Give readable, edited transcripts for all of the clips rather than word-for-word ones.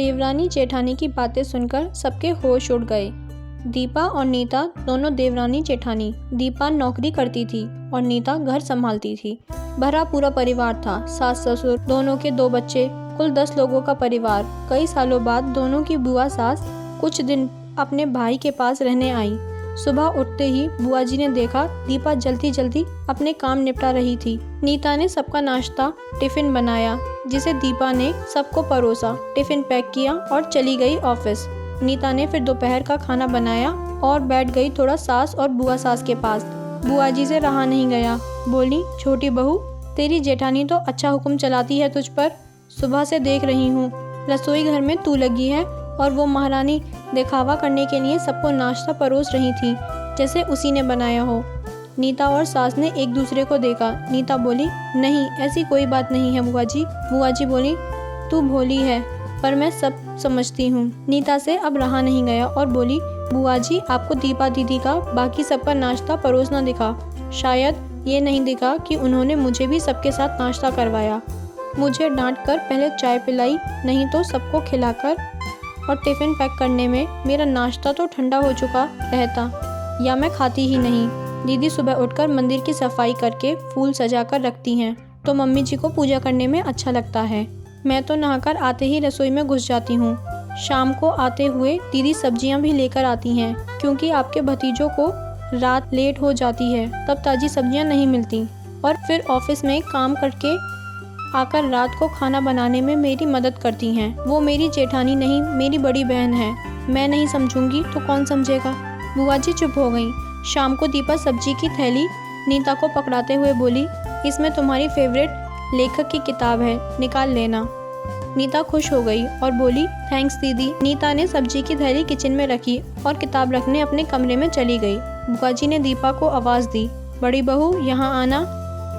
देवरानी जेठानी की बातें सुनकर सबके होश उड़ गए। दीपा और नीता दोनों देवरानी जेठानी। दीपा नौकरी करती थी और नीता घर संभालती थी। भरा पूरा परिवार था, सास ससुर, दोनों के 2 बच्चे, कुल 10 लोगों का परिवार। कई सालों बाद दोनों की बुआ सास कुछ दिन अपने भाई के पास रहने आई। सुबह उठते ही बुआ जी ने देखा दीपा जल्दी जल्दी अपने काम निपटा रही थी। नीता ने सबका नाश्ता टिफिन बनाया, जिसे दीपा ने सबको परोसा, टिफिन पैक किया और चली गई ऑफिस। नीता ने फिर दोपहर का खाना बनाया और बैठ गई थोड़ा सास और बुआ सास के पास। बुआ जी से रहा नहीं गया, बोली, छोटी बहू, तेरी जेठानी तो अच्छा हुक्म चलाती है तुझ पर। सुबह से देख रही हूँ रसोई घर में तू लगी है और वो महारानी दिखावा करने के लिए सबको नाश्ता परोस रही थी, जैसे उसी ने बनाया हो। नीता और सास ने एक दूसरे को देखा। नीता बोली, नहीं, ऐसी कोई बात नहीं है बुआ जी। बुआ जी बोली, तू भोली है, पर मैं सब समझती हूँ। नीता से अब रहा नहीं गया और बोली, बुआ जी, आपको दीपा दीदी का बाकी सबका नाश्ता परोसना दिखा। शायद ये नहीं दिखा कि उन्होंने मुझे भी सबके साथ नाश्ता करवाया, मुझे डांट कर पहले चाय पिलाई, नहीं तो सबको खिलाकर और टिफिन पैक करने में मेरा नाश्ता तो ठंडा हो चुका रहता, या मैं खाती ही नहीं। दीदी सुबह उठकर मंदिर की सफाई करके फूल सजा कर रखती हैं, तो मम्मी जी को पूजा करने में अच्छा लगता है। मैं तो नहाकर आते ही रसोई में घुस जाती हूँ। शाम को आते हुए दीदी सब्जियाँ भी लेकर आती हैं, क्योंकि आपके भतीजों को रात लेट हो जाती है, तब ताज़ी सब्जियाँ नहीं मिलती। और फिर ऑफिस में काम करके आकर रात को खाना बनाने में मेरी मदद करती हैं। वो मेरी जेठानी नहीं, मेरी बड़ी बहन है। मैं नहीं समझूंगी तो कौन समझेगा। बुआ जी चुप हो गई। शाम को दीपा सब्जी की थैली नीता को पकड़ाते हुए बोली, इसमें तुम्हारी फेवरेट लेखक की किताब है, निकाल लेना। नीता खुश हो गई और बोली, थैंक्स दीदी। नीता ने सब्जी की थैली किचन में रखी और किताब रखने अपने कमरे में चली गई। बुआ जी ने दीपा को आवाज़ दी, बड़ी बहू यहाँ आना।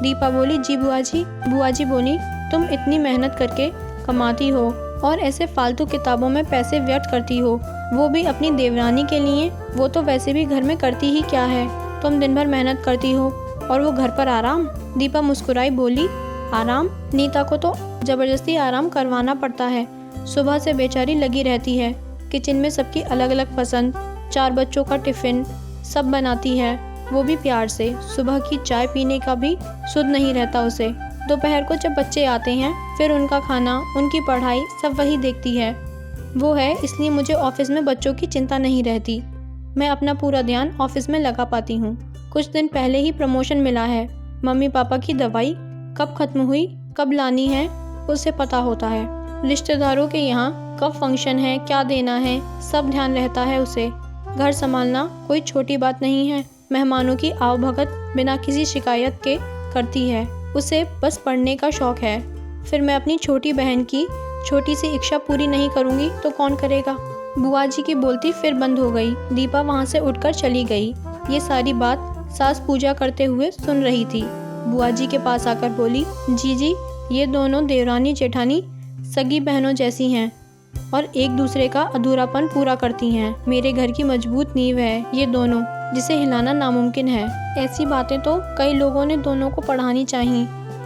दीपा बोली, जी बुआ जी। बुआ जी बोली, तुम इतनी मेहनत करके कमाती हो और ऐसे फालतू किताबों में पैसे व्यर्थ करती हो, वो भी अपनी देवरानी के लिए। वो तो वैसे भी घर में करती ही क्या है, तुम दिन भर मेहनत करती हो और वो घर पर आराम। दीपा मुस्कुराई, बोली, आराम? नीता को तो ज़बरदस्ती आराम करवाना पड़ता है। सुबह से बेचारी लगी रहती है, किचन में सबकी अलग अलग पसंद, 4 बच्चों का टिफ़िन सब बनाती है, वो भी प्यार से। सुबह की चाय पीने का भी सुध नहीं रहता उसे। दोपहर को जब बच्चे आते हैं फिर उनका खाना, उनकी पढ़ाई सब वही देखती है। वो है, इसलिए मुझे ऑफिस में बच्चों की चिंता नहीं रहती। मैं अपना पूरा ध्यान ऑफिस में लगा पाती हूँ। कुछ दिन पहले ही प्रमोशन मिला है। मम्मी पापा की दवाई कब खत्म हुई, कब लानी है, उसे पता होता है। रिश्तेदारों के यहाँ कब फंक्शन है, क्या देना है, सब ध्यान रहता है उसे। घर संभालना कोई छोटी बात नहीं है। मेहमानों की आवभगत बिना किसी शिकायत के करती है। उसे बस पढ़ने का शौक है। फिर मैं अपनी छोटी बहन की छोटी सी इच्छा पूरी नहीं करूँगी तो कौन करेगा। बुआ जी की बोलती फिर बंद हो गई। दीपा वहाँ से उठकर चली गई। ये सारी बात सास पूजा करते हुए सुन रही थी। बुआ जी के पास आकर बोली, जी, ये दोनों देवरानी जेठानी सगी बहनों जैसी हैं और एक दूसरे का अधूरापन पूरा करती हैं। मेरे घर की मजबूत नींव है ये दोनों, जिसे हिलाना नामुमकिन है। ऐसी बातें तो कई लोगों ने दोनों को पढ़ानी चाहिए,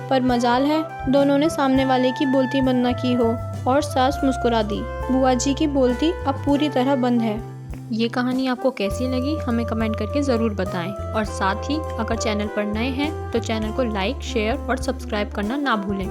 पर मजाल है दोनों ने सामने वाले की बोलती बंद न की हो। और सास मुस्कुरा दी। बुआ जी की बोलती अब पूरी तरह बंद है। ये कहानी आपको कैसी लगी हमें कमेंट करके ज़रूर बताएं, और साथ ही अगर चैनल पर नए हैं तो चैनल को लाइक, शेयर और सब्सक्राइब करना ना भूलें।